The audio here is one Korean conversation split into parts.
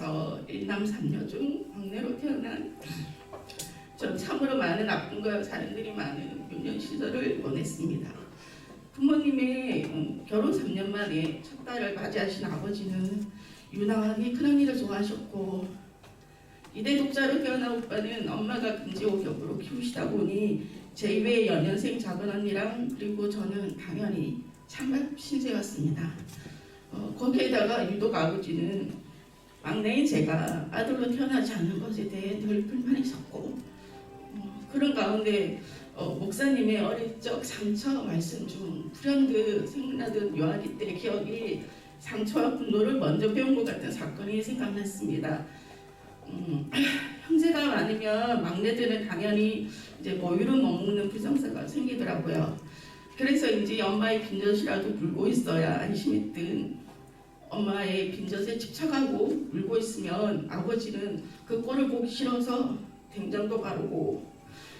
집에서 1남 3녀 중 막내로 태어난 전 참으로 많은 아픔과 사연들이 많은 유년 시절을 보냈습니다. 부모님의 결혼 3년 만에 첫 딸을 맞이하신 아버지는 유난히 큰언니를 좋아하셨고, 이대 독자로 태어난 오빠는 엄마가 금지옥역으로 키우시다 보니 제2의 연년생 작은언니랑 그리고 저는 당연히 찬밥 신세였습니다. 거기에다가 유독 아버지는 막내인 제가 아들로 태어나지 않는 것에 대해 늘 불만이셨고, 그런 가운데 목사님의 어릴 적 상처 말씀 중 불현듯 생각나던 요아기 때 기억이 상처와 분노를 먼저 배운 것 같은 사건이 생각났습니다. 형제가 많으면 막내들은 당연히 이제 모유를 못 먹는 불상사가 생기더라고요. 그래서인지 엄마의 빈젖이라도 물고 있어야 안심했던 엄마의 빈젖에 집착하고 울고 있으면 아버지는 그 꼴을 보기 싫어서 된장도 바르고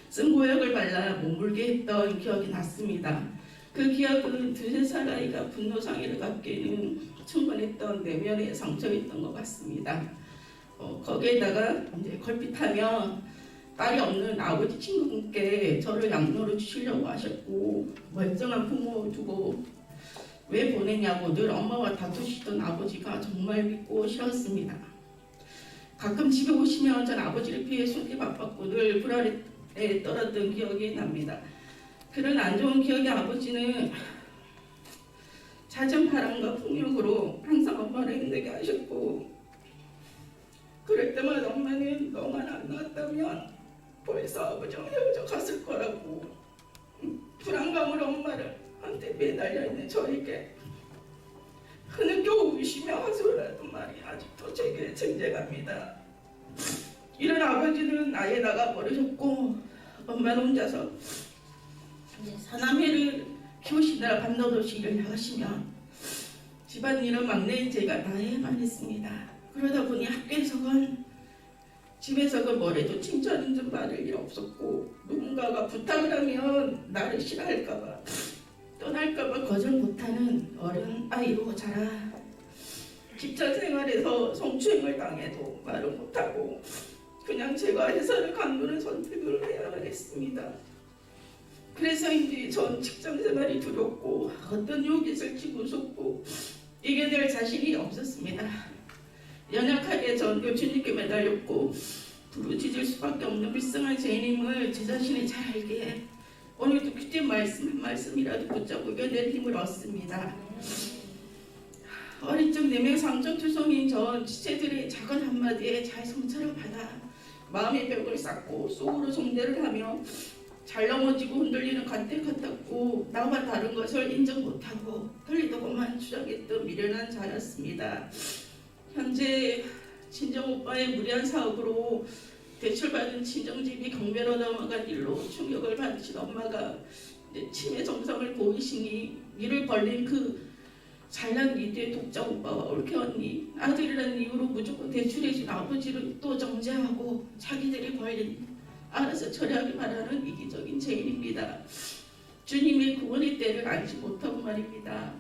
쓴보약을 발라 못 물게 했던 기억이 났습니다. 그 기억은 2~3살 아이가 분노장애를 갖기에는 충분했던 내면의 상처였던 것 같습니다. 거기에다가 이제 걸핏하면 딸이 없는 아버지 친구분께 저를 양로로 주시려고 하셨고, 멀쩡한 부모 두고 왜 보내냐고 늘 엄마와 다투시던 아버지가 정말 믿고 싫었습니다. 가끔 집에 오시면 전 아버지를 피해 숨기 바빴고 늘 불안에 떨었던 기억이 납니다. 그런 안 좋은 기억의 아버지는 잦은 바람과 폭력으로 항상 엄마를 힘들게 하셨고, 그럴 때마다 엄마는 너만 안 나왔다면 벌써 아버지와 헤어져 갔을 거라고 불안감으로 엄마를 한테 매달려 있는 저에게 흐느껴 우시며 하소연하던 말이 아직도 제게 증제갑니다. 이런 아버지는 아예 나가버리셨고, 엄마는 혼자서 사남매를 키우시느라 밤낮없이 일을 나가시면 집안일은 막내인 제가 다 해야만 했습니다. 그러다 보니 학교에서건 집에서건 뭐래도 칭찬 좀 받을 일 없었고, 누군가가 부탁을 하면 나를 싫어할까봐 떠날까봐 거절 못하는 어른 아이로 자라 직장 생활에서 성추행을 당해도 말을 못하고 그냥 제가 회사를 간두는 선택을 해야만 했습니다. 그래서인지 전 직장 생활이 두렵고 어떤 유혹이 있을지 무섭고 이겨낼 자신이 없었습니다. 연약하게 전 교주님께 매달렸고 부르짖을 수밖에 없는 불쌍한 죄인임을 제 자신이 잘 알기에 오늘도 그때 말씀 한 말씀이라도 붙잡고 이겨낼 힘을 얻습니다. 어릴 적 내면 상처투성인 전 지체들의 작은 한마디에 잘 상처를 받아 마음의 벽을 쌓고 속으로 정죄를 하며 잘 넘어지고 흔들리는 갓대 같았고 나와 다른 것을 인정 못하고 틀리다고만 주장했던 미련한 자였습니다. 현재 친정오빠의 무리한 사업으로 대출받은 친정집이 경매로 넘어간 일로 충격을 받으신 엄마가 치매 증상을 보이시니 이를 벌린 그 잘난 미대의 독자 오빠와 올케 언니, 아들이라는 이유로 무조건 대출해준 아버지를 또 정죄하고 자기들이 벌린 알아서 처리하기만 하는 이기적인 죄인입니다. 주님의 구원의 때를 알지 못하고 말입니다.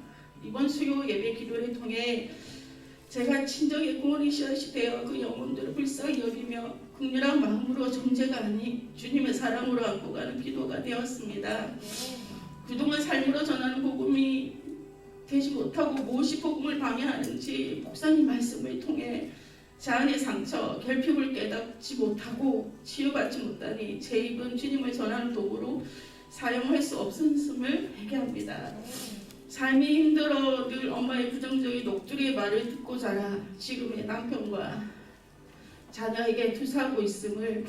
이번 수요 예배 기도를 통해 제가 친정의 구원이시하시 되어 그 영혼들을 불쌍히 여기며 극렬한 마음으로 정죄가 아닌 주님의 사랑으로 안고 가는 기도가 되었습니다. 그동안 삶으로 전하는 복음이 되지 못하고 무엇이 복음을 방해하는지 목사님 말씀을 통해 제 안의 상처, 결핍을 깨닫지 못하고 치유받지 못하니 제 입은 주님을 전하는 도구로 사용할 수 없음을 회개합니다. 삶이 힘들어 늘 엄마의 부정적인 녹두리의 말을 듣고 자라 지금의 남편과 자녀에게 투사하고 있음을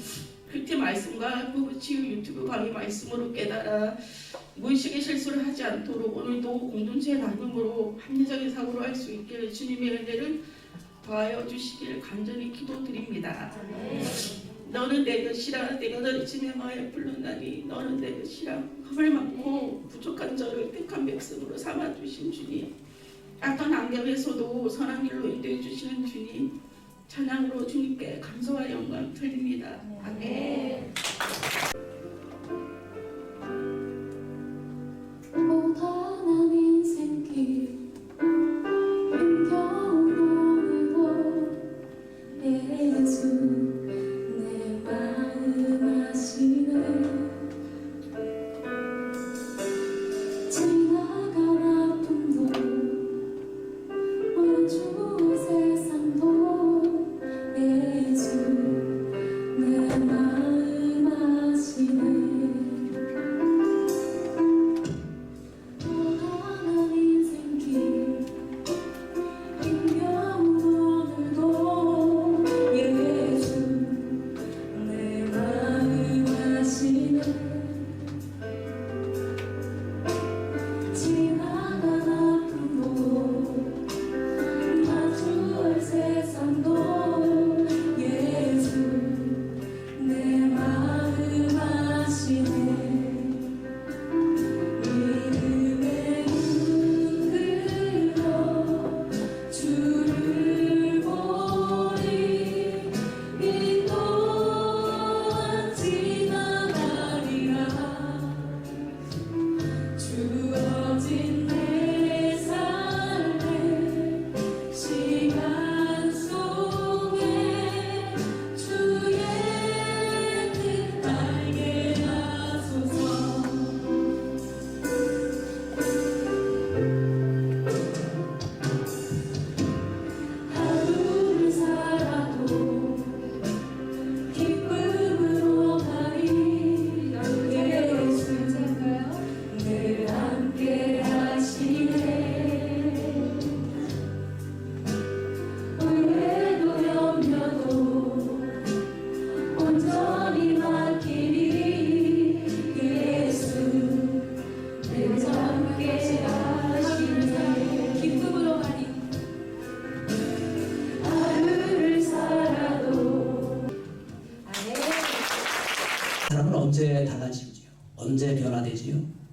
그때 말씀과 부부치유 유튜브 강의 말씀으로 깨달아 무의식의 실수를 하지 않도록 오늘도 공동체 나눔으로 합리적인 사고를 할 수 있기를 주님의 은혜를 더하여 주시기를 간절히 기도드립니다. 너는 내 것이라 내가 너를 지명하여 부른다니 너는 내 것이라 흠을 막고 부족한 저를 택한 백성으로 삼아주신 주님, 악한 환경에서도 선한 길로 인도해 주시는 주님, 찬양으로 주님께 감사와 영광 드립니다. 아멘. 고단한 인생길 힘겨운 오늘도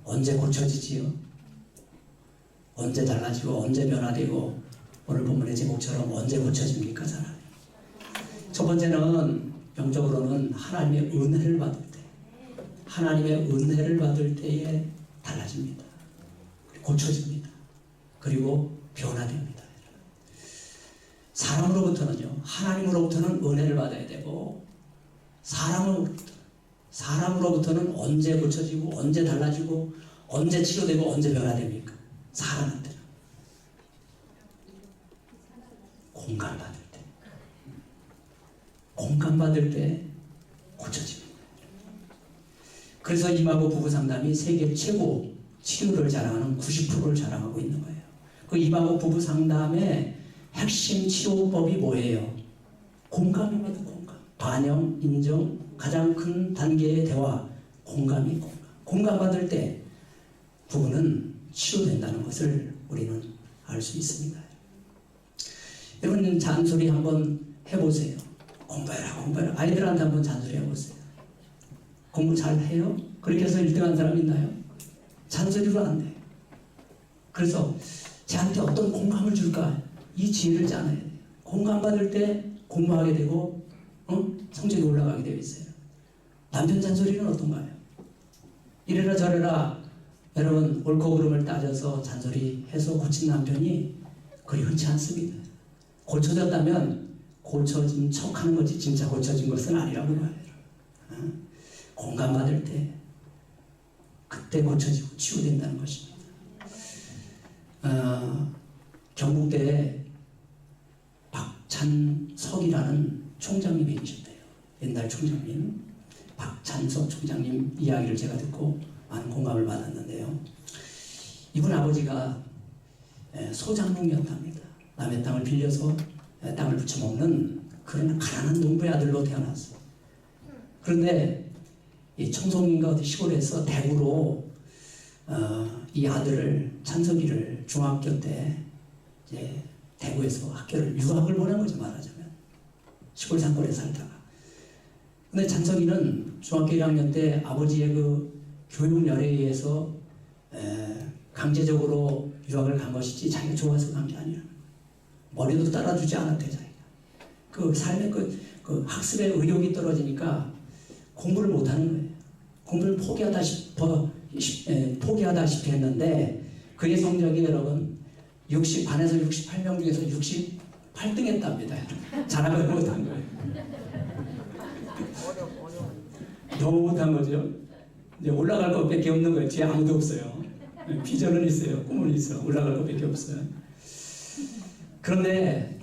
언제 고쳐지지요? 언제 달라지고 언제 변화되고 오늘 본문의 제목처럼 언제 고쳐집니까? 사람이. 첫 번째는 영적으로는 하나님의 은혜를 받을 때, 하나님의 은혜를 받을 때에 달라집니다. 고쳐집니다. 그리고 변화됩니다. 사람으로부터는요, 하나님으로부터는 은혜를 받아야 되고 사람으로부터는 언제 고쳐지고 언제 달라지고 언제 치료되고 언제 변화됩니까? 사람한테는 공감받을 때 고쳐집니다. 그래서 이마고 부부 상담이 세계 최고 치료를 자랑하는 90%를 자랑하고 있는 거예요. 그 이마고 부부 상담의 핵심 치료법이 뭐예요? 공감입니다. 공감. 반영, 인정, 가장 큰 단계의 대화, 공감이 공감. 공감받을 때 부부는 치료된다는 것을 우리는 알 수 있습니다. 여러분 잔소리 한번 해보세요. 공부해라. 아이들한테 한번 잔소리 해보세요. 공부 잘 해요? 그렇게 해서 1등한 사람 있나요? 잔소리로 안 돼요. 그래서 쟤한테 어떤 공감을 줄까? 이 지혜를 짜놔야 돼요. 공감받을 때 공부하게 되고 성적이 올라가게 되어 있어요. 남편 잔소리는 어떤가요? 이래라 저래라 여러분 옳고 그름을 따져서 잔소리해서 고친 남편이 그리 흔치 않습니다. 고쳐졌다면 고쳐진 척하는 거지 진짜 고쳐진 것은 아니라고 봐요. 공감받을 때 그때 고쳐지고 치유된다는 것입니다. 경북대에 박찬석이라는 총장님이 계셨대요. 옛날 총장님 박찬석 총장님 이야기를 제가 듣고 많은 공감을 받았는데요. 이분 아버지가 소장농이었답니다. 남의 땅을 빌려서 땅을 붙여먹는 그런 가난한 농부의 아들로 태어났어요. 그런데 이 청송인가 어디 시골에서 대구로 이 아들을 찬석이를 중학교 때 이제 대구에서 학교를 유학을 보낸 거죠, 말하자면. 시골 산골에 살다가. 근데 찬석이는 중학교 1학년 때 아버지의 그 교육 열애에 의해서 강제적으로 유학을 간 것이지 자기가 좋아서 간 게 아니야. 머리도 따라주지 않았대 자기가. 그 삶의 그 학습의 의욕이 떨어지니까 공부를 못하는 거예요. 공부를 포기하다시피 했는데 그의 성적이 여러분 반에서 68명 중에서 68등 했답니다. 자랑을 못한 거예요. 너무 못한 거죠. 이제 올라갈 것밖에 없는 거예요. 뒤에 아무도 없어요. 비전은 있어요. 꿈은 있어. 올라갈 것밖에 없어요. 그런데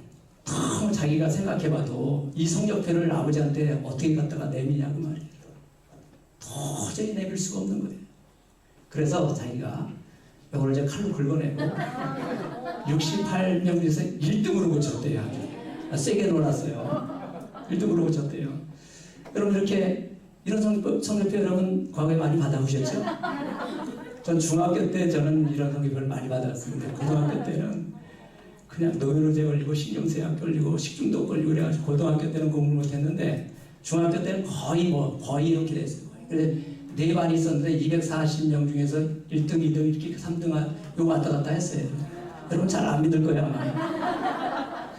너무 자기가 생각해봐도 이 성적표를 아버지한테 어떻게 갖다가 내미냐고 말이에요. 도저히 내밀 수가 없는 거예요. 그래서 자기가 이걸 이제 칼로 긁어내고 68명 중에서 1등으로 고쳤대요. 세게 놀았어요. 1등으로 고쳤대요. 여러분 이런 성적표 여러분 과거에 많이 받아보셨죠? 전 중학교 때 저는 이런 성적표를 많이 받았습니다. 고등학교 때는 그냥 노이로제 걸리고 신경쇠약 걸리고 식중독 걸리고 그래가지고 고등학교 때는 공부를 못했는데 중학교 때는 거의 이렇게 됐어요. 그래서 네 반이 있었는데 240명 중에서 1등, 2등 이렇게 3등 요 왔다 갔다 했어요. 여러분 잘 안 믿을 거야 아마.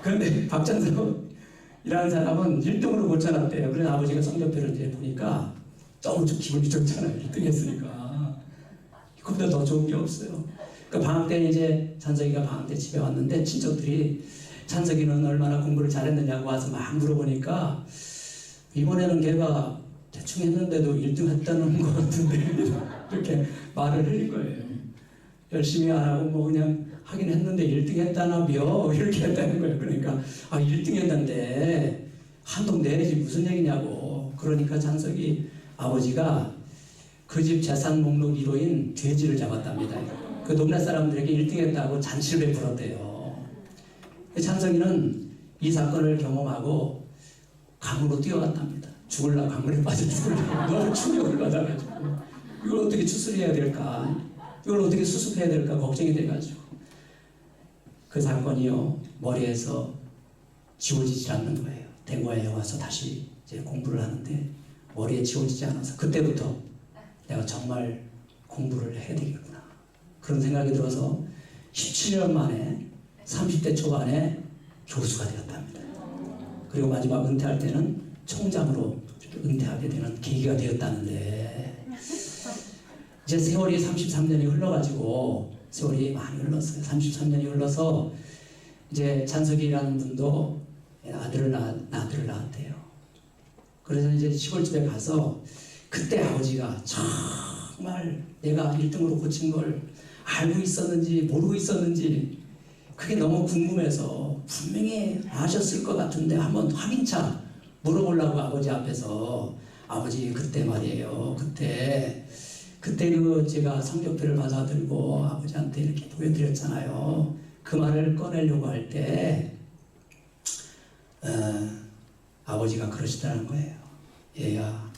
그런데 박찬석이라는 사람은 1등으로 고쳐놨대요. 그래서 아버지가 성적표를 이제 보니까 너무 좀 기분이 좋잖아요. 1등 했으니까. 그보다 더 좋은 게 없어요. 그 방학 때 이제 찬석이가 방학 때 집에 왔는데 친척들이 찬석이는 얼마나 공부를 잘했느냐고 와서 막 물어보니까 이번에는 걔가 대충 했는데도 1등 했다는 것 같은데 이렇게 말을 흘린 거예요. 열심히 안 하고 뭐 그냥 하긴 했는데 1등 했다나며 이렇게 했다는 거예요. 그러니까 1등 했는데 한동 내야지 무슨 얘기냐고. 그러니까 찬석이 아버지가 그 집 재산 목록 1호인 돼지를 잡았답니다. 그 동네 사람들에게 1등 했다고 잔치를 베풀었대요. 찬석이는 이 사건을 경험하고 강으로 뛰어갔답니다. 죽을라 강물에 빠져 죽을라. 너무 충격을 받아가지고 이걸 어떻게 추스려야 될까? 이걸 어떻게 수습해야 될까 걱정이 돼가지고 그 사건이요 머리에서 지워지지 않는 거예요. 대구에 와서 다시 이제 공부를 하는데 머리에 지워지지 않아서 그때부터 내가 정말 공부를 해야 되겠구나. 그런 생각이 들어서 17년 만에 30대 초반에 교수가 되었답니다. 그리고 마지막 은퇴할 때는 총장으로 은퇴하게 되는 계기가 되었다는데, 이제 세월이 33년이 흘러가지고, 세월이 많이 흘렀어요. 33년이 흘러서 이제 찬석이라는 분도 아들을 낳았대요. 그래서 이제 시골집에 가서 그때 아버지가 정말 내가 1등으로 고친 걸 알고 있었는지 모르고 있었는지 그게 너무 궁금해서 분명히 아셨을 것 같은데 한번 확인차 물어보려고 아버지 앞에서, 아버지 그때 말이에요. 그때 그 제가 성적표를 받아들고 아버지한테 이렇게 보여드렸잖아요. 그 말을 꺼내려고 할 때 아버지가 그러시더라는 거예요. 얘야,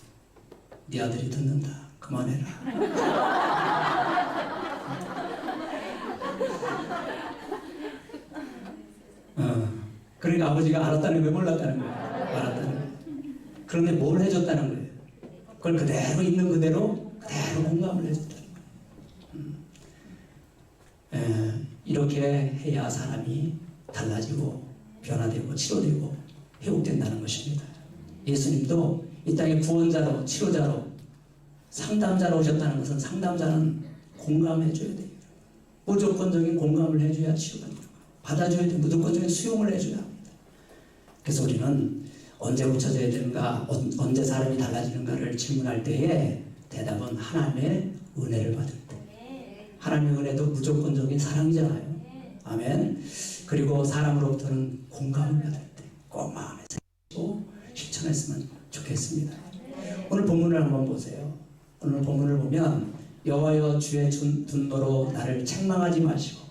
네 아들이 듣는다. 그만해라. 그러니까 아버지가 알았다는 거예요, 몰랐다는 거예요? 알았다는 거예요. 그런데 뭘 해줬다는 거예요? 그걸 그대로 있는 그대로 공감을 해줬다는 거예요. 이렇게 해야 사람이 달라지고 변화되고 치료되고 회복된다는 것입니다. 예수님도 이 땅에 구원자로, 치료자로, 상담자로 오셨다는 것은 상담자는 공감해줘야 돼요. 무조건적인 공감을 해줘야 치료가 돼요. 받아줘야 돼요. 무조건적인 수용을 해줘야 합니다. 그래서 우리는 언제 고쳐져야 되는가, 언제 사람이 달라지는가를 질문할 때에 대답은 하나님의 은혜를 받을 때. 하나님의 은혜도 무조건적인 사랑이잖아요. 아멘. 그리고 사람으로부터는 공감을 받을 때 꼭 마음에 새기고 실천했으면 좋겠습니다. 오늘 본문을 한번 보세요. 오늘 본문을 보면 여호와여 주의 분노로 나를 책망하지 마시고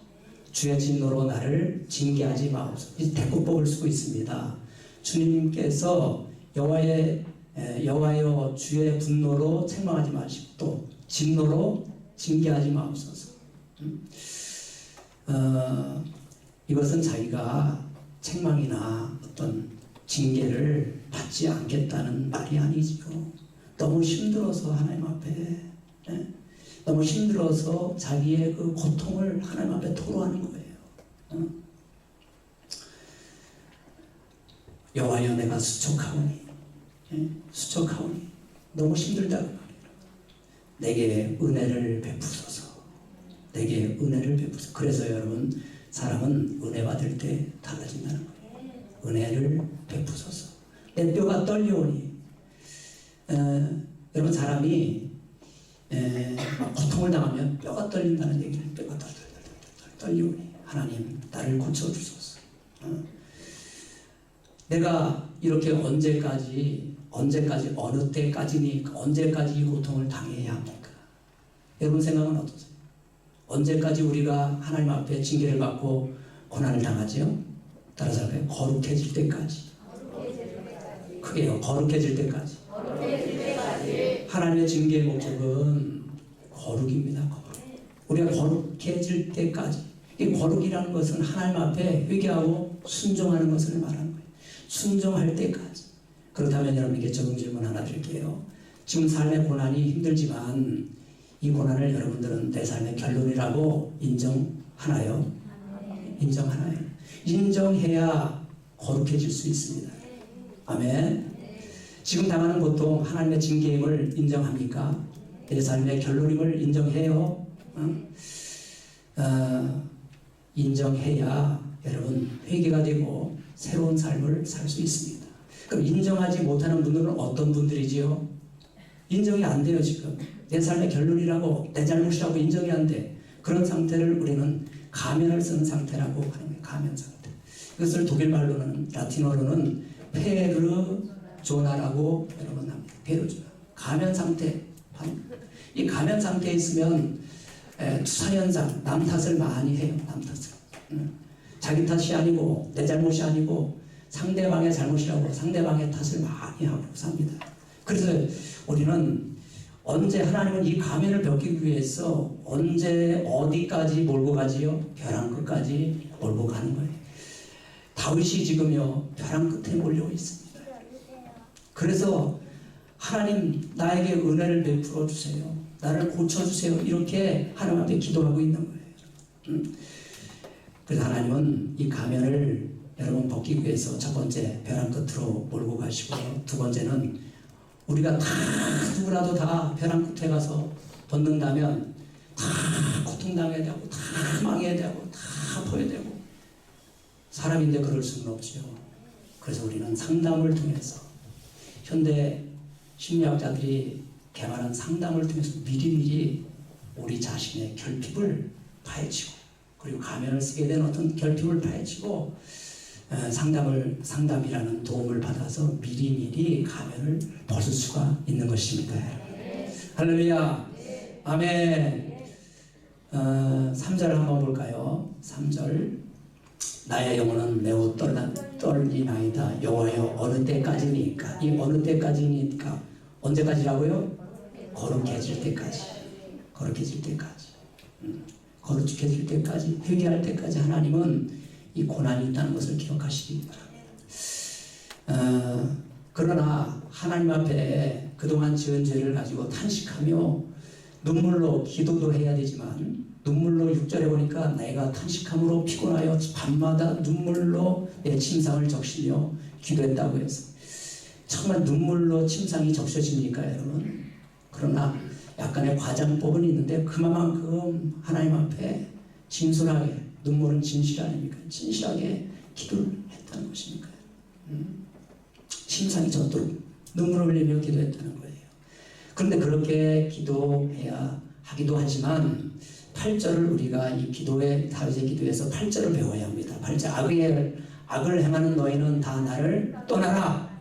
주의 진노로 나를 징계하지 마옵소서. 이 대꾸법을 쓰고 있습니다. 주님께서 여호와여 주의 분노로 책망하지 마시고 또 진노로 징계하지 마옵소서. 이것은 자기가 책망이나 어떤 징계를 받지 않겠다는 말이 아니지요. 너무 힘들어서 하나님 앞에, 너무 힘들어서 자기의 그 고통을 하나님 앞에 토로하는 거예요. 여호와여 내가 수척하오니, 수척하오니 너무 힘들다고 말해요. 내게 은혜를 베푸소서. 내게 은혜를 베푸소서. 그래서 여러분, 사람은 은혜 받을 때 달라진다는 거예요. 은혜를 베푸소서. 내 뼈가 떨려오니, 여러분 사람이 고통을 당하면 뼈가 떨린다는 얘기를, 뼈가 떨리오니 하나님 나를 고쳐주소서. 내가 이렇게 언제까지 어느 때까지니 언제까지 이 고통을 당해야 합니까? 여러분 생각은 어떠세요? 언제까지 우리가 하나님 앞에 징계를 받고 고난을 당하지요? 따라서 할까요? 거룩해질 때까지. 크게요. 거룩해질 때까지. 하나님의 징계의 목적은 거룩입니다. 거룩. 우리가 거룩해질 때까지. 이 거룩이라는 것은 하나님 앞에 회개하고 순종하는 것을 말하는 거예요. 순종할 때까지. 그렇다면 여러분에게 적용 질문 하나 드릴게요. 지금 삶의 고난이 힘들지만 이 고난을 여러분들은 내 삶의 결론이라고 인정하나요? 인정하나요? 인정해야 거룩해질 수 있습니다. 아멘. 지금 당하는 고통 하나님의 징계임을 인정합니까? 내 삶의 결론임을 인정해요? 인정해야 여러분 회개가 되고 새로운 삶을 살 수 있습니다. 그럼 인정하지 못하는 분들은 어떤 분들이지요? 인정이 안 돼요. 지금 내 삶의 결론이라고, 내 잘못이라고 인정이 안 돼. 그런 상태를 우리는 가면을 쓰는 상태라고 하는 거예요. 가면 상태. 이것을 독일 말로는, 라틴어로는 페르조나라고 여러분 합니다. 페르조나. 가면 상태. 이 가면 상태에 있으면 투사현상, 남 탓을 많이 해요. 남 탓을. 자기 탓이 아니고 내 잘못이 아니고 상대방의 잘못이라고 상대방의 탓을 많이 하고 삽니다. 그래서 우리는 언제, 하나님은 이 가면을 벗기기 위해서 언제 어디까지 몰고 가지요? 벼랑 끝까지 몰고 가는 거예요. 다윗이 지금요 벼랑 끝에 몰려고 있습니다. 그래서 하나님 나에게 은혜를 베풀어 주세요. 나를 고쳐주세요. 이렇게 하나님 앞에 기도하고 있는 거예요. 그래서 하나님은 이 가면을 여러분 벗기 위해서 첫 번째 벼랑 끝으로 몰고 가시고요. 두 번째는 우리가 다 누구라도 다 벼랑 끝에 가서 벗는다면 다 고통당해야 되고 다 망해야 되고 다 아파야 되고 사람인데 그럴 수는 없죠. 그래서 우리는 상담을 통해서 현대 심리학자들이 개발한 상담을 통해서 미리미리 우리 자신의 결핍을 파헤치고 그리고 가면을 쓰게 된 어떤 결핍을 파헤치고 상담이라는 도움을 받아서 미리미리 가면을 벗을 수가 있는 것입니다. 할렐루야. 아멘. 3절 한번 볼까요? 3절. 나의 영혼은 매우 떨리나이다. 여호와여 어느 때까지니까. 이 어느 때까지니까 언제까지라고요? 거룩해질 때까지. 거룩해질 때까지. 거룩해질 때까지, 회개할 때까지 하나님은 이 고난이 있다는 것을 기억하시기 바랍니다. 그러나 하나님 앞에 그동안 지은 죄를 가지고 탄식하며 눈물로 기도도 해야 되지만 눈물로 6절에 보니까 내가 탄식함으로 피곤하여 밤마다 눈물로 내 침상을 적시며 기도했다고 해서 정말 눈물로 침상이 적셔집니까 여러분? 그러나 약간의 과장법은 있는데 그만큼 하나님 앞에 진솔하게 눈물은 진실 아닙니까? 진실하게 기도를 했다는 것입니까? 침상이 젖도록 눈물을 흘리며 기도했다는 거예요. 그런데 그렇게 기도해야 하기도 하지만 8절을 우리가 이 기도의 다윗의 기도에서 8절을 배워야 합니다. 8절 악을 행하는 너희는 다 나를 떠나라.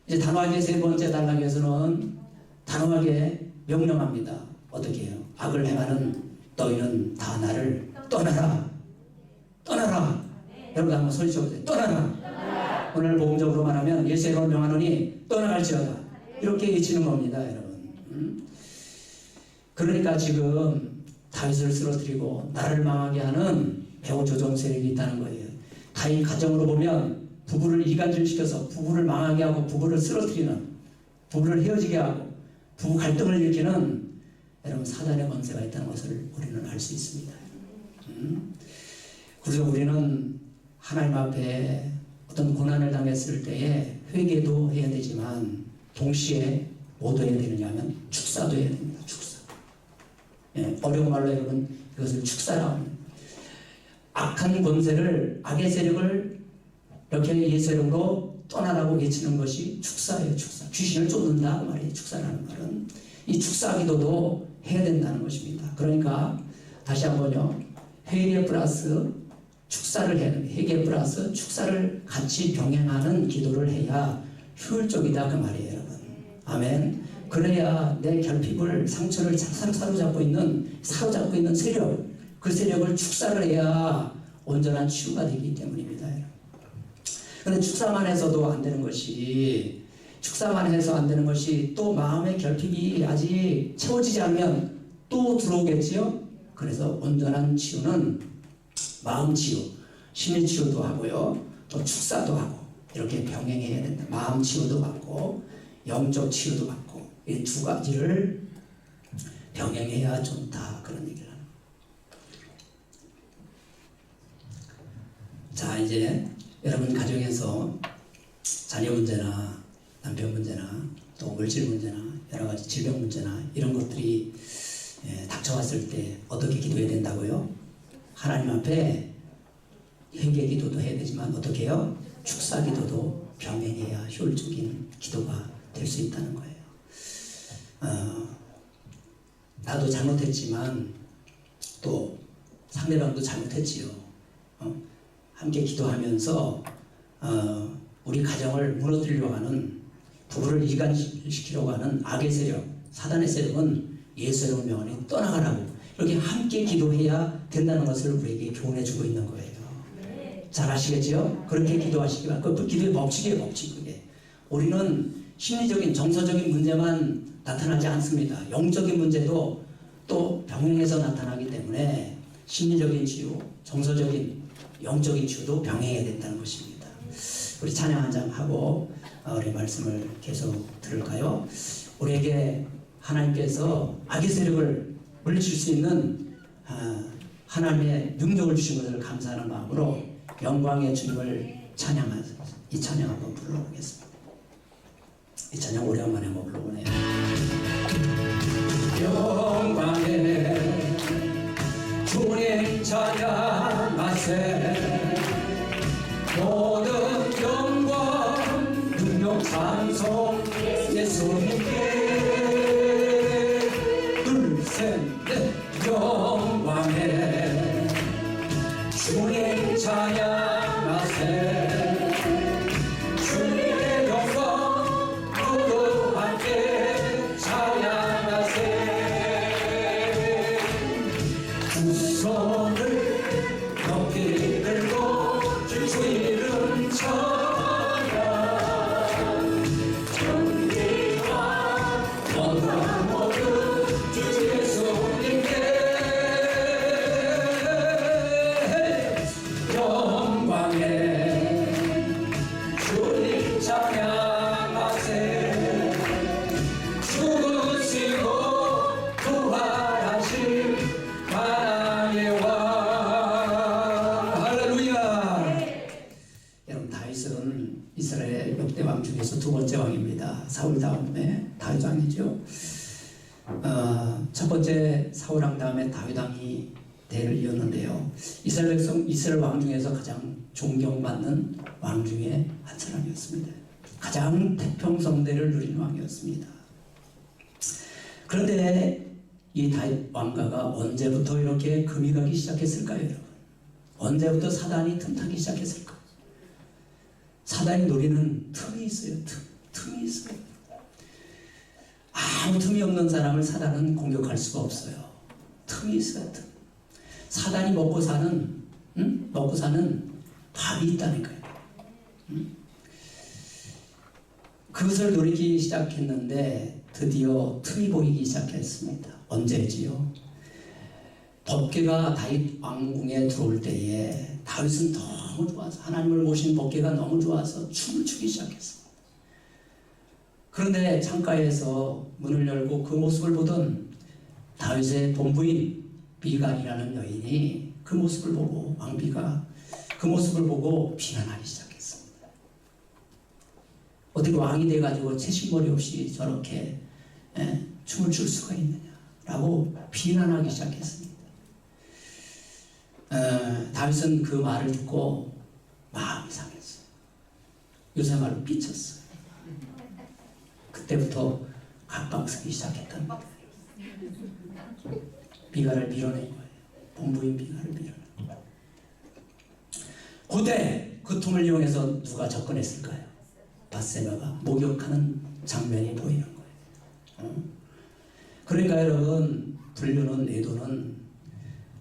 이제 단호하게 세 번째 단락에서는 단호하게 명령합니다. 어떻게 해요? 악을 행하는 너희는 다 나를 떠나라. 떠나라. 여러분 한번 소리쳐보세요. 떠나라. 오늘 복음적으로 말하면 예수로 명하노니 떠나갈지어다. 이렇게 외치는 겁니다. 여러분. 그러니까 지금 다윗을 쓰러뜨리고 나를 망하게 하는 배후 조종 세력이 있다는 거예요. 다윗 가정으로 보면 부부를 이간질시켜서 부부를 망하게 하고 부부를 쓰러뜨리는, 부부를 헤어지게 하고 부부 갈등을 일으키는 여러분 사단의 권세가 있다는 것을 우리는 알 수 있습니다. 그래서 우리는 하나님 앞에 어떤 고난을 당했을 때에 회개도 해야 되지만 동시에 뭐도 해야 되느냐면 축사도 해야 됩니다. 축사. 예, 어려운 말로 여러분 이것을 축사라고 합니다. 악한 권세를, 악의 세력을 이렇게 예수님으로 떠나라고 외치는 것이 축사예요. 축사. 귀신을 쫓는다 그 말이에요. 축사라는 말은 이 축사 기도도 해야 된다는 것입니다. 그러니까 다시 한번요. 회개 플러스 축사를 해야 됩니다. 회개 플러스 축사를 같이 병행하는 기도를 해야 효율적이다 그 말이에요. 여러분. 아멘. 그래야 내 결핍을, 상처를 사로잡고 있는 세력, 그 세력을 축사를 해야 온전한 치유가 되기 때문입니다. 그런데 축사만 해서도 안 되는 것이, 축사만 해서 안 되는 것이 또 마음의 결핍이 아직 채워지지 않으면 또 들어오겠지요. 그래서 온전한 치유는 마음 치유, 심리 치유도 하고요, 또 축사도 하고 이렇게 병행해야 된다. 마음 치유도 받고 영적 치유도 받고 이 두 가지를 병행해야 좋다 그런 얘기를 합니다. 자, 이제 여러분 가정에서 자녀 문제나 남편 문제나 또 물질 문제나 여러 가지 질병 문제나 이런 것들이 닥쳐왔을 때 어떻게 기도해야 된다고요? 하나님 앞에 회개 기도도 해야 되지만 어떻게 해요? 축사 기도도 병행해야 효율적인 기도가 될 수 있다는 거예요. 나도 잘못했지만 또 상대방도 잘못했지요. 함께 기도하면서 우리 가정을 무너뜨리려고 하는, 부부를 이간시키려고 하는 악의 세력, 사단의 세력은 예수의 명하니 떠나가라고 이렇게 함께 기도해야 된다는 것을 우리에게 교훈해주고 있는 거예요. 잘 아시겠죠? 그렇게 기도하시기 바랍니다. 그 기도의 법칙이에요. 법칙. 그게 우리는 심리적인 정서적인 문제만 나타나지 않습니다. 영적인 문제도 또 병행해서 나타나기 때문에 심리적인 치유, 정서적인, 영적인 치유도 병행해야 된다는 것입니다. 우리 찬양 한 장 하고 우리 말씀을 계속 들을까요? 우리에게 하나님께서 악의 세력을 물리칠 수 있는 하나님의 능력을 주신 것을 감사하는 마음으로 영광의 주님을 찬양하면서 이 찬양 한번 불러보겠습니다. 이 찬양 오래간만에 한번 불러보네요. 영광의 주님 찬양하세 모든 영광 능력 찬송 예수님께 둘셋넷 영광의 주님 찬양하세 주님의 영광 모두 함께 찬양하세 두 손을 높이 들고 주 이름 찬양 전기와 원한 모두 주 예수님께 영광의 주님 찬양하세 죽으시고 부활하신 만왕의 왕 할렐루야. 여러분 다윗은 이스라엘 역대 왕 중에서 두 번째 왕입니다. 사울 다음에 다윗 왕이죠. 첫 번째 사울 왕 다음에 다윗 왕이 대를 이었는데요. 이스라엘 백성, 이스라엘 왕 중에서 가장 존경받는 왕 중에 한 사람이었습니다. 가장 태평성대를 누린 왕이었습니다. 그런데 이 다윗 왕가가 언제부터 이렇게 금이 가기 시작했을까요, 여러분? 언제부터 사단이 틈타기 시작했을까? 사단이 노리는 틈이 있어요. 틈이 있어요. 아무 틈이 없는 사람을 사단은 공격할 수가 없어요. 틈이 있어요. 틈. 사단이 먹고 사는 밥이 있다니까요. 그것을 노리기 시작했는데 드디어 틈이 보이기 시작했습니다. 언제지요? 법궤가 다윗 왕궁에 들어올 때에 다윗은 너무 좋아서 하나님을 모신 법궤가 너무 좋아서 춤을 추기 시작했습니다. 그런데 창가에서 문을 열고 그 모습을 보던 다윗의 본부인 미갈이라는 여인이 그 모습을 보고 왕비가 그 모습을 보고 비난하기 시작했습니다. 어떻게 왕이 돼가지고 채식머리 없이 저렇게 춤을 출 수가 있느냐라고 비난하기 시작했습니다. 다윗은 그 말을 듣고 마음이 상했어요. 요새 말로 삐쳤어요. 그때부터 갑박서기 시작했던 거예요. 미갈을 밀어낸 거예요. 본부인 미갈을 밀어낸 거예요. 그때 그 틈을 이용해서 누가 접근했을까요? 밧세바가 목욕하는 장면이 보이는 거예요. 그러니까 여러분, 불륜은 애도는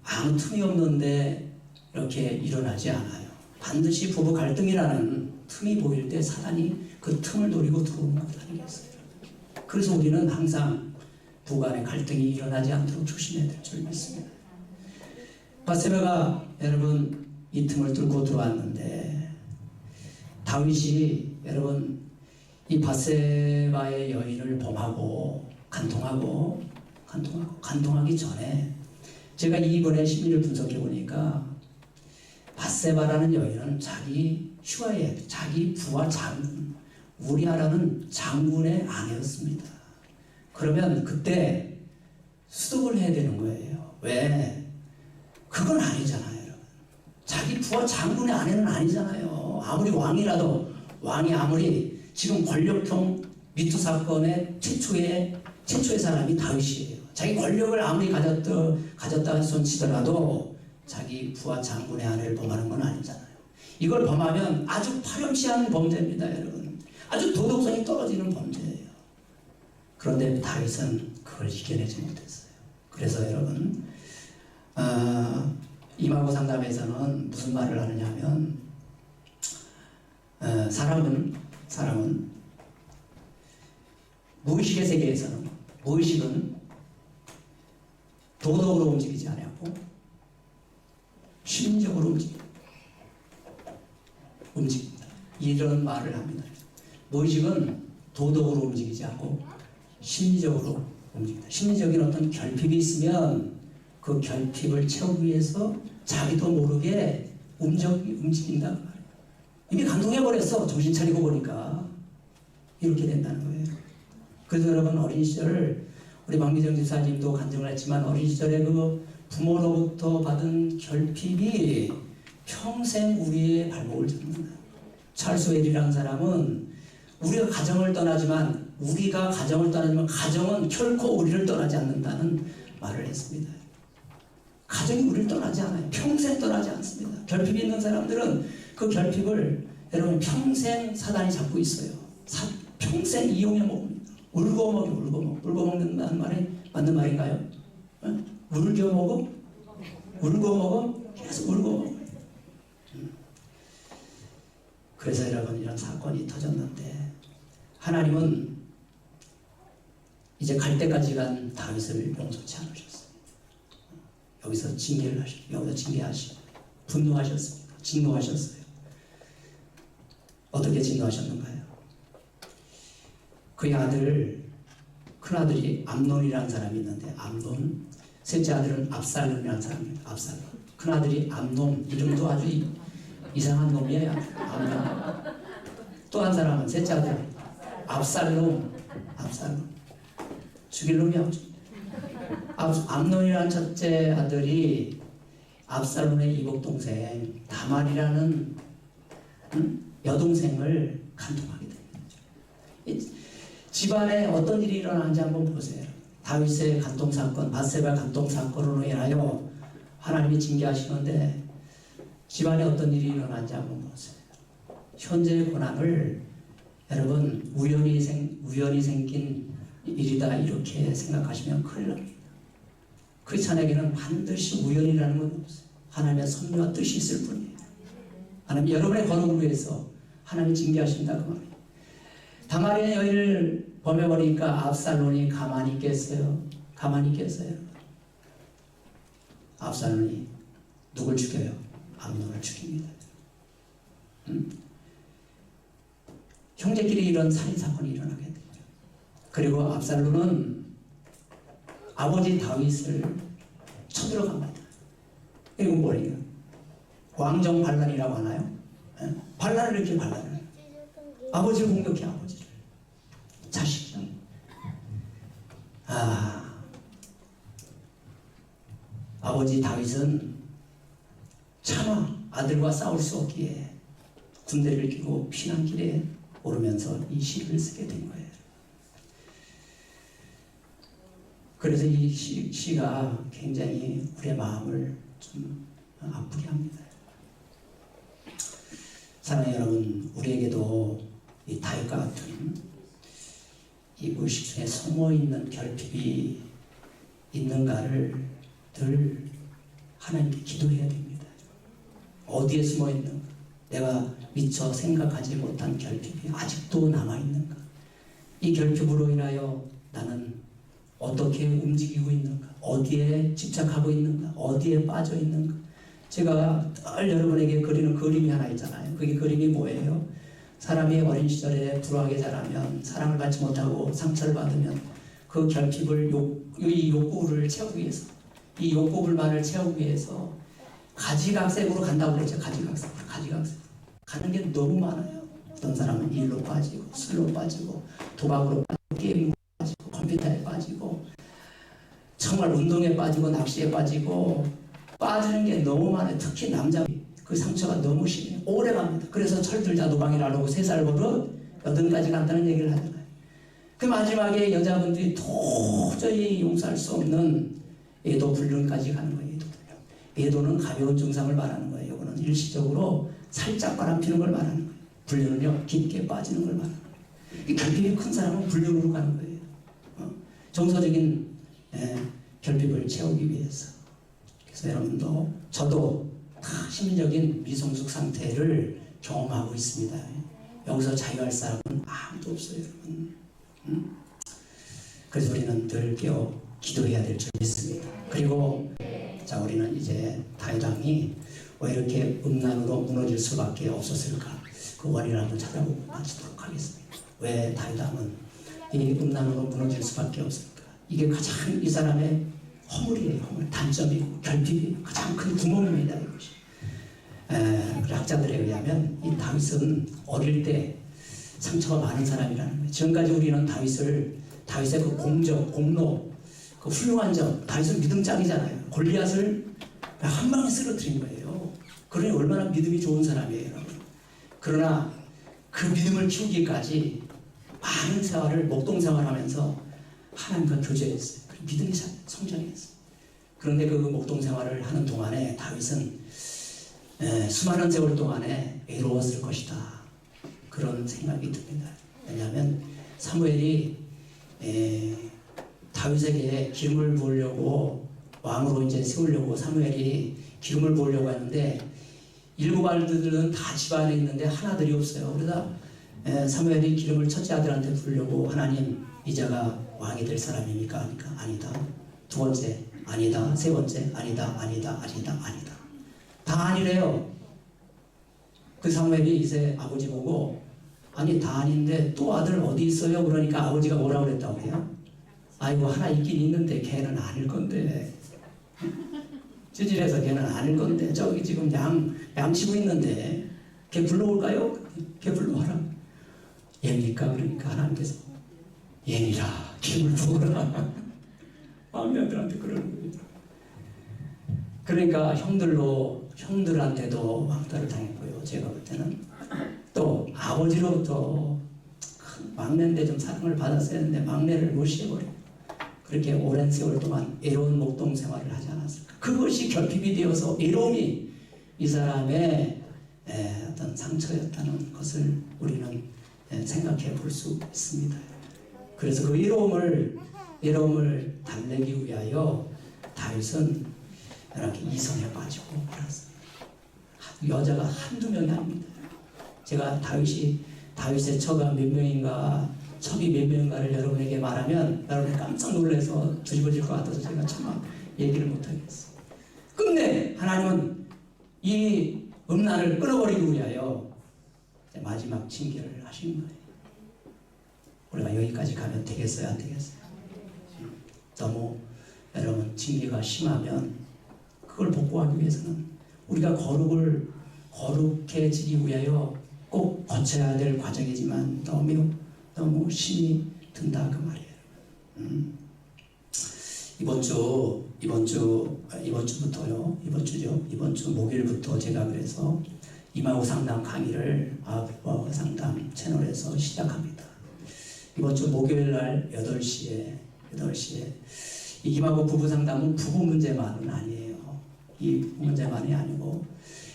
아무 틈이 없는데 이렇게 일어나지 않아요. 반드시 부부 갈등이라는 틈이 보일 때 사단이 그 틈을 노리고 들어오는 것 아니겠어요? 그래서 우리는 항상 부간의 갈등이 일어나지 않도록 조심해야 될 줄 믿습니다. 밧세바가 여러분 이 틈을 뚫고 들어왔는데 다윗이 여러분 이 밧세바의 여인을 범하고 간통하기 전에 제가 이번에 심리를 분석해 보니까 밧세바라는 여인은 자기 슈아의 자기 부하 장군 우리아라는 장군의 아내였습니다. 그러면 그때 수습을 해야 되는 거예요. 왜? 그건 아니잖아요. 여러분. 자기 부하 장군의 아내는 아니잖아요. 아무리 왕이라도 왕이 아무리 지금 권력형 미투 사건의 최초의 사람이 다윗이에요. 자기 권력을 아무리 가졌다 손치더라도 자기 부하 장군의 아내를 범하는 건 아니잖아요. 이걸 범하면 아주 파렴치한 범죄입니다, 여러분. 아주 도덕성이 떨어지는 범죄예요. 그런데 다윗은 그걸 이겨내지 못했어요. 그래서 여러분, 임하고 상담에서는 무슨 말을 하느냐면, 사람은 무의식의 세계에서는 무의식은 도덕으로 움직이지 않고 심리적으로 움직입니다. 이런 말을 합니다. 무의식은 도덕으로 움직이지 않고 심리적으로 움직인다. 심리적인 어떤 결핍이 있으면 그 결핍을 채우기 위해서 자기도 모르게 움직인다. 이미 감동해버렸어. 정신 차리고 보니까. 이렇게 된다는 거예요. 그래서 여러분 어린 시절 우리 박미정 집사님도 간증을 했지만 어린 시절에 그 부모로부터 받은 결핍이 평생 우리의 발목을 잡는다. 찰스 웰이라는 사람은 우리가 가정을 떠나지만 가정은 결코 우리를 떠나지 않는다는 말을 했습니다. 가정이 우리를 떠나지 않아요. 평생 떠나지 않습니다. 결핍이 있는 사람들은 그 결핍을 여러분 평생 사단이 잡고 있어요. 평생 이용해 먹습니다. 울고 먹는다는 말이 맞는 말인가요? 울겨 먹어? 계속 울고 먹어. 그래서 여러분 이런 사건이 터졌는데 하나님은 이제 갈 때까지 간 다윗을 용서치 않으셨어요. 여기서 징계를 하셨고 여기서 징계하시고 분노하셨습니다. 진노하셨어요. 어떻게 진노하셨는가요? 그의 큰아들이 암논이라는 사람이 있는데 암논, 셋째 아들은 압살롬이라는 사람입니다. 압살롬. 큰아들이 암논, 이름도 아주 이상한 놈이에요. 암논. 또 한 사람은 셋째 아들 압살롬. 죽일 놈이 없죠. 암논이라는 첫째 아들이 압살롬의 이복동생 다말이라는 여동생을 간통하게 됩니다. 집안에 어떤 일이 일어나는지 한번 보세요. 다윗의 간통사건, 밧세바 간통사건으로 인하여 하나님이 징계하시는데 집안에 어떤 일이 일어나는지 한번 보세요. 현재의 고난을 여러분 우연히 생긴 일이다 이렇게 생각하시면 큰일 납니다. 크리스찬에게는 반드시 우연이라는 건 없어요. 하나님의 섭리와 뜻이 있을 뿐이에요. 하나님 여러분의 거룩을 위해서 하나님이 징계하신다 그 말이에요. 다말의 여인을 범해버리니까 압살롬이 가만히 있겠어요? 압살롬이 누굴 죽여요? 암논을 죽입니다. 형제끼리 이런 살인사건이 일어나게 되죠. 그리고 압살롬은 아버지 다윗을 쳐들어갑니다. 이건 뭐예요? 왕정 반란이라고 하나요? 반란을 이렇게 반란을 해요. 아버지를 공격해 아버지를. 자식이요. 아버지 다윗은 차마 아들과 싸울 수 없기에 군대를 끼고 피난길에 오르면서 이 시를 쓰게 된 거예요. 그래서 이 시가 굉장히 우리의 마음을 좀 아프게 합니다. 사랑하는 여러분, 우리에게도 이 다윗과 같은 이 무의식 중에 숨어있는 결핍이 있는가를 늘 하나님께 기도해야 됩니다. 어디에 숨어있는가? 내가 미처 생각하지 못한 결핍이 아직도 남아있는가? 이 결핍으로 인하여 나는 어떻게 움직이고 있는가? 어디에 집착하고 있는가? 어디에 빠져 있는가? 제가 늘 여러분에게 그리는 그림이 하나 있잖아요. 그게 그림이 뭐예요? 사람이 어린 시절에 불우하게 자라면 사랑을 받지 못하고 상처를 받으면 그 결핍을 이 욕구를 채우기 위해서 이 욕구불만을 채우기 위해서 가지각색으로 간다고 그랬죠. 가지각색 가는 게 너무 많아요. 어떤 사람은 일로 빠지고 술로 빠지고 도박으로 빠지고 게임으로 빠지고 컴퓨터에 빠지고 정말 운동에 빠지고 낚시에 빠지고 빠지는 게 너무 많아요. 특히 남자 그 상처가 너무 심해요. 오래 갑니다. 그래서 철들자 노방이라고 3살 버릇 8까지 간다는 얘기를 하잖아요. 그 마지막에 여자분들이 도저히 용서할 수 없는 애도 불륜까지 가는 거예요. 애도는 가벼운 증상을 말하는 거예요. 이거는 일시적으로 살짝 바람피는 걸 말하는 거예요. 불륜은요 깊게 빠지는 걸 말하는 거예요. 이 결핍이 큰 사람은 불륜으로 가는 거예요. 정서적인 결핍을 채우기 위해서. 그래서 여러분도 저도 다 심리적인 미성숙 상태를 경험하고 있습니다. 여기서 자유할 사람은 아무도 없어요, 여러분. 그래서 우리는 늘 깨어 기도해야 될 줄 믿습니다. 그리고 자, 우리는 이제 다윗 왕이 왜 이렇게 음란으로 무너질 수밖에 없었을까? 그 원인을 한번 찾아보고 마치도록 하겠습니다. 왜 다윗 왕은 이 음란으로 무너질 수밖에 없을까? 이게 가장 이 사람의 허물이에요. 허물, 단점이고 결핍이에요. 가장 큰 구멍입니다. 이것이. 학자들에 의하면 이 다윗은 어릴 때 상처가 많은 사람이라는 거예요. 지금까지 우리는 다윗의 그 공적, 공로, 그 훌륭한 점, 다윗은 믿음장이잖아요. 골리앗을 한 방에 쓰러뜨린 거예요. 그러니 얼마나 믿음이 좋은 사람이에요, 여러분. 그러나 그 믿음을 키우기까지 많은 생활을, 목동 생활하면서 하나님과 교제했어요. 믿음이 성장했어요. 그런데 그 목동 생활을 하는 동안에 다윗은 수많은 세월 동안에 외로웠을 것이다. 그런 생각이 듭니다. 왜냐하면 사무엘이 다윗에게 기름을 부으려고 왕으로 이제 세우려고 사무엘이 기름을 부으려고 했는데 일곱 아들들은 다 집안에 있는데 하나들이 없어요. 그러다 사무엘이 기름을 첫째 아들한테 부으려고 하나님 이자가 왕이 될 사람입니까? 하니까 아니다. 두 번째 아니다. 세 번째 아니다. 아니다. 아니다. 아니다. 다 아니래요. 그 사무엘이 이제 아버지 보고 아니 다 아닌데 또 아들 어디 있어요? 그러니까 아버지가 뭐라고 그랬다고 해요? 아이고 하나 있긴 있는데 걔는 아닐 건데 찌질해서 걔는 아닐 건데 저기 지금 양 치고 있는데 걔 불러올까요? 걔 불러와라. 얘입니까? 그러니까 하나님께서 얘니라 기름을 부어라. 막내들한테 그러는 겁니다. 그러니까 형들한테도 왕따를 당했고요. 제가 볼 때는 또 아버지로부터 막내인데 좀 사랑을 받았어야 했는데 막내를 무시해버려요. 그렇게 오랜 세월 동안 외로운 목동 생활을 하지 않았을까. 그것이 결핍이 되어서 외로움이 이 사람의 어떤 상처였다는 것을 우리는 생각해 볼 수 있습니다. 그래서 그 외로움을 달래기 위하여 다윗은 이렇게 이성에 빠지고 말았어요. 여자가 한두 명이 아닙니다. 제가 다윗의 처가 몇 명인가, 첩이 몇 명인가를 여러분에게 말하면 여러분이 깜짝 놀라서 뒤집어질 것 같아서 제가 참 얘기를 못하겠어요. 끝내 하나님은 이 음란을 끊어버리기 위하여 마지막 징계를 하신 거예요. 우리가 여기까지 가면 되겠어요? 안 되겠어요? 너무 여러분 징계가 심하면 그걸 복구하기 위해서는 우리가 거룩해지기 위하여 꼭 거쳐야 될 과정이지만 너무 힘이 든다 그 말이에요. 이번 주 목요일부터 제가 그래서 이마고 상담 강의를 아부와 상담 채널에서 시작합니다. 이번 주 목요일 날 8시에 이 이마고 부부 상담은 부부 문제만은 아니에요. 이 문제만이 아니고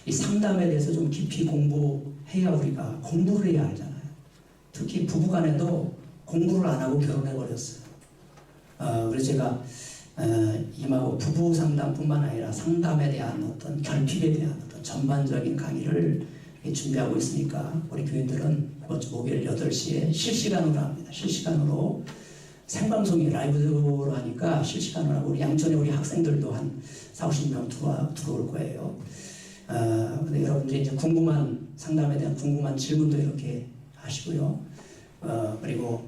이 상담에 대해서 좀 깊이 공부해야 우리가 공부를 해야 알잖아요. 특히 부부간에도 공부를 안 하고 결혼해 버렸어요. 그래서 제가 이마고 부부 상담뿐만 아니라 상담에 대한 어떤 결핍에 대한 어떤 전반적인 강의를 준비하고 있으니까 우리 교인들은 이번 주 목요일 8시에 실시간으로 합니다. 실시간으로 생방송이 라이브로 하니까 실시간으로 하고 우리 양천에 우리 학생들도 한 40, 50명 들어올 거예요. 근데 여러분들이 이제 상담에 대한 궁금한 질문도 이렇게 하시고요. 그리고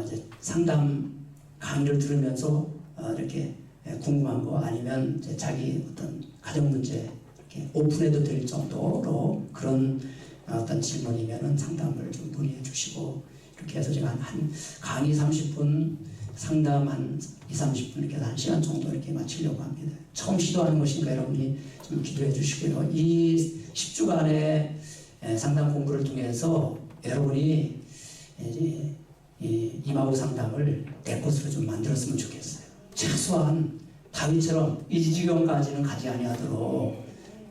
이제 상담 강의를 들으면서 이렇게 궁금한 거 아니면 이제 자기 어떤 가정 문제 이렇게 오픈해도 될 정도로 그런 어떤 질문이면은 상담을 좀 문의해 주시고 이렇게 해서 제가 한 강의 30분, 상담 한 20, 30분 이렇게 한 시간 정도 이렇게 마치려고 합니다. 처음 시도하는 것이니까 여러분이 좀 기도해 주시고요. 이 10주간의 상담 공부를 통해서 여러분이 이제 이마고 상담을 내 것으로 좀 만들었으면 좋겠어요. 최소한 다윗처럼 이 지경까지는 가지 아니하도록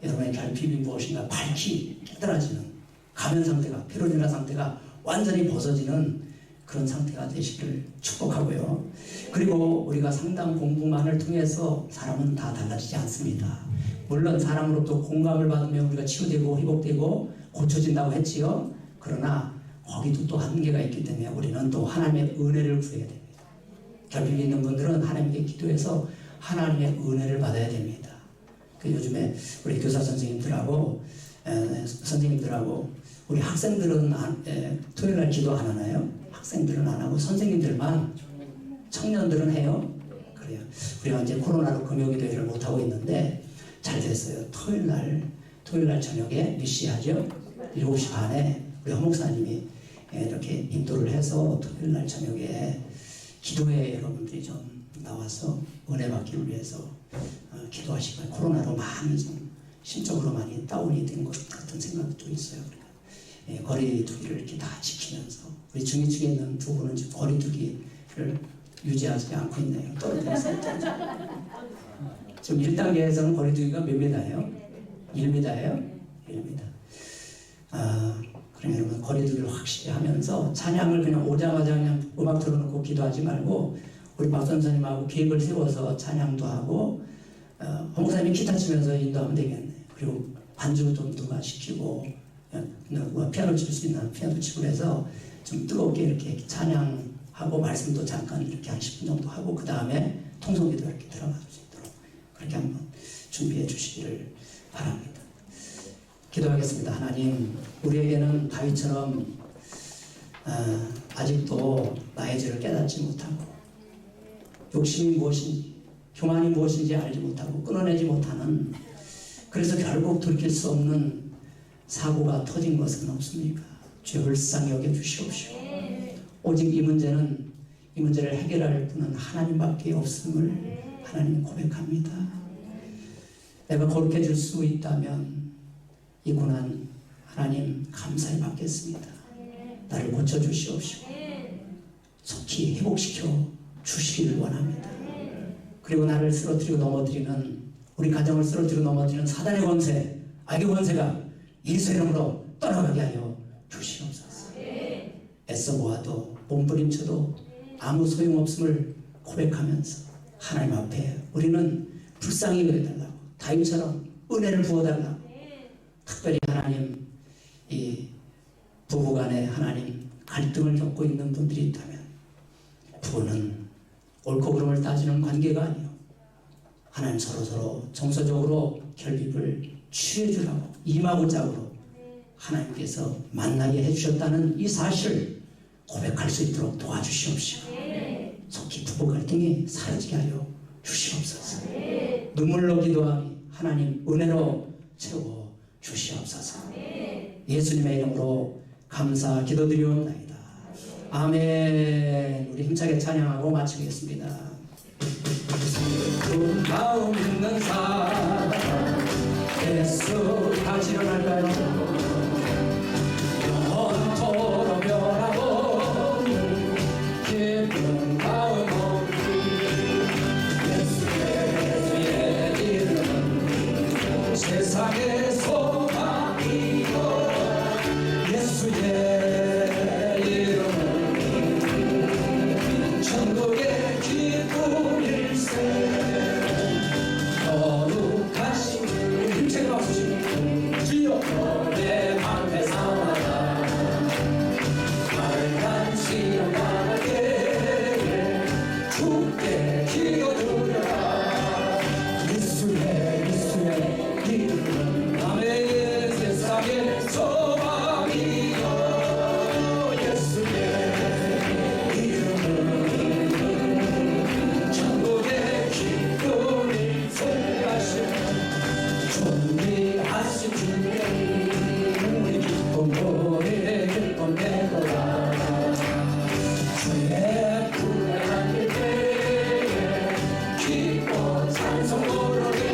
여러분의 결핍이 무엇인가 밝히 깨달아지는 가면 상태가, 피로진화 상태가 완전히 벗어지는 그런 상태가 되시길 축복하고요. 그리고 우리가 상담 공부만을 통해서 사람은 다 달라지지 않습니다. 물론 사람으로부터 공감을 받으면 우리가 치유되고 회복되고 고쳐진다고 했지요. 그러나 거기도 또 한계가 있기 때문에 우리는 또 하나님의 은혜를 구해야 됩니다. 결핍이 있는 분들은 하나님께 기도해서 하나님의 은혜를 받아야 됩니다. 요즘에 우리 교사 선생님들하고 우리 학생들은 토요일 날 기도 안 하나요? 학생들은 안 하고 선생님들만 청년들은 해요? 그래요. 우리가 이제 코로나로 금요기도회를 못하고 있는데 잘 됐어요. 토요일 날 저녁에 몇 시에 하죠? 7시 반에 우리 허 목사님이 이렇게 인도를 해서 토요일 날 저녁에 기도회 여러분들이 좀 나와서 은혜 받기를 위해서 기도하시고 코로나로 많이 좀 심적으로 많이 다운이 된 것 같은 생각도 있어요. 거리두기를 이렇게 다 지키면서 우리 중위층에 있는 두 분은 지금 거리두기를 유지하지 않고 있네요. 떨어뜨렸어요. 지금 1단계에서는 거리두기가 몇 미터예요? 1미터예요? 1미터. 그러면 여러분 거리두기를 확실히 하면서 찬양을 그냥 오자마자 그냥 음악 틀어놓고 기도하지 말고 우리 박 선생님하고 계획을 세워서 찬양도 하고 허 목사님이 기타 치면서 인도하면 되겠네. 그리고 반주 좀 누가 시키고 누가 피아노 칠 수 있는 피아노 치고 해서 좀 뜨겁게 이렇게 찬양하고 말씀도 잠깐 이렇게 한 10분 정도 하고 그 다음에 통성기도 이렇게 들어갈 수 있도록 그렇게 한번 준비해 주시기를 바랍니다. 기도하겠습니다. 하나님, 우리에게는 다윗처럼 아직도 나의 죄를 깨닫지 못하고 욕심이 무엇인지 교만이 무엇인지 알지 못하고 끊어내지 못하는 그래서 결국 돌이킬 수 없는 사고가 터진 것은 없습니까? 죄 불쌍히 여겨주시옵시고 오직 이 문제를 해결할 분은 하나님밖에 없음을 하나님 고백합니다. 내가 거룩해 줄 수 있다면 이 고난 하나님 감사히 받겠습니다. 나를 고쳐주시옵시고 속히 회복시켜 주시기를 원합니다. 그리고 나를 쓰러뜨리고 넘어뜨리는 우리 가정을 쓰러뜨리고 넘어뜨리는 사단의 권세, 악의 권세가 예수 이름으로 떠나가게 하여 주시옵소서. 애써 모아도 몸부림쳐도 아무 소용없음을 고백하면서 하나님 앞에 우리는 불쌍히 여겨달라고 다윗처럼 은혜를 부어달라고 특별히 하나님 이 부부간에 하나님 갈등을 겪고 있는 분들이 있다면 부부는 옳고 그름을 따지는 관계가 아니요 하나님 서로 정서적으로 결핍을 취해주라고 이마고짝으로 하나님께서 만나게 해주셨다는 이 사실을 고백할 수 있도록 도와주시옵시고 속히 부부 갈등이 사라지게 하여 주시옵소서. 눈물로 기도하니 하나님 은혜로 채워 주시옵소서. 예수님의 이름으로 감사 기도드리옵나이다. 아멘. 우리 힘차게 찬양하고 마치겠습니다. 그 마음 있는 사람 예수 다시 일어날까요? 영원토록 변하고 기쁜 마음 예수의 이름은 세상의 소망이요 예수의 이름은 천국의 기쁨일세. 거룩하신 힘차게 박수 치고 주여 내 맘에 사와라 빨간 시험 바라게 주께 기어들어라 예수의 이름은 남의 세상의 소망이요 예수의 이름은 천국의 기쁨일세. 준비하신 주님 우리 기쁨 노래 기쁨 내도다 주의 품에 안길 때에 기뻐 찬송 부르게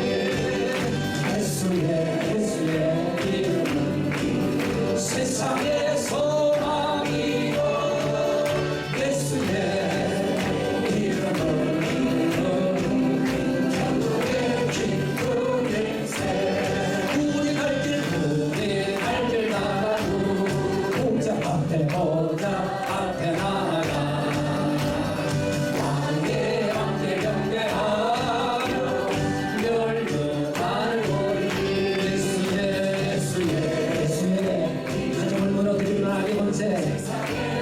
예수의 이름은 세상의 소망이요 예수의 이름은 천국의 기쁨일세. 우리 갈 길 나가고 보자 앞에 나가 왕의 경배하며 멸망하는 우리 예수의 가정을 무너뜨리는 악의 권세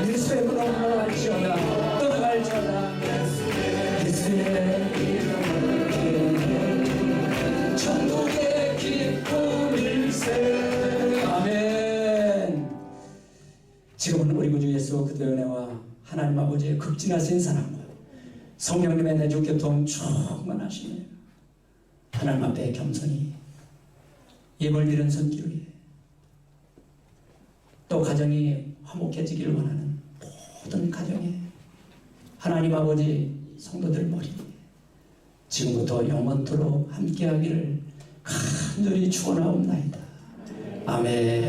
예수의 문으로 물러갈지어다 떠나갈지어다 예수의 이름은 천국의 기쁨일세. 아멘. 지금은 우리 구주 예수 그리스도의 은혜와 하나님 아버지의 극진하신 사랑과 성령님의 내주교통 충만하시네요. 하나님 앞에 겸손히 예물 드리는 손길 위에 또 가정이 화목해지기를 원하는 모든 가정에 하나님 아버지 성도들 머리 지금부터 영원토록 함께하기를 간절히 축원하옵나이다. 아멘.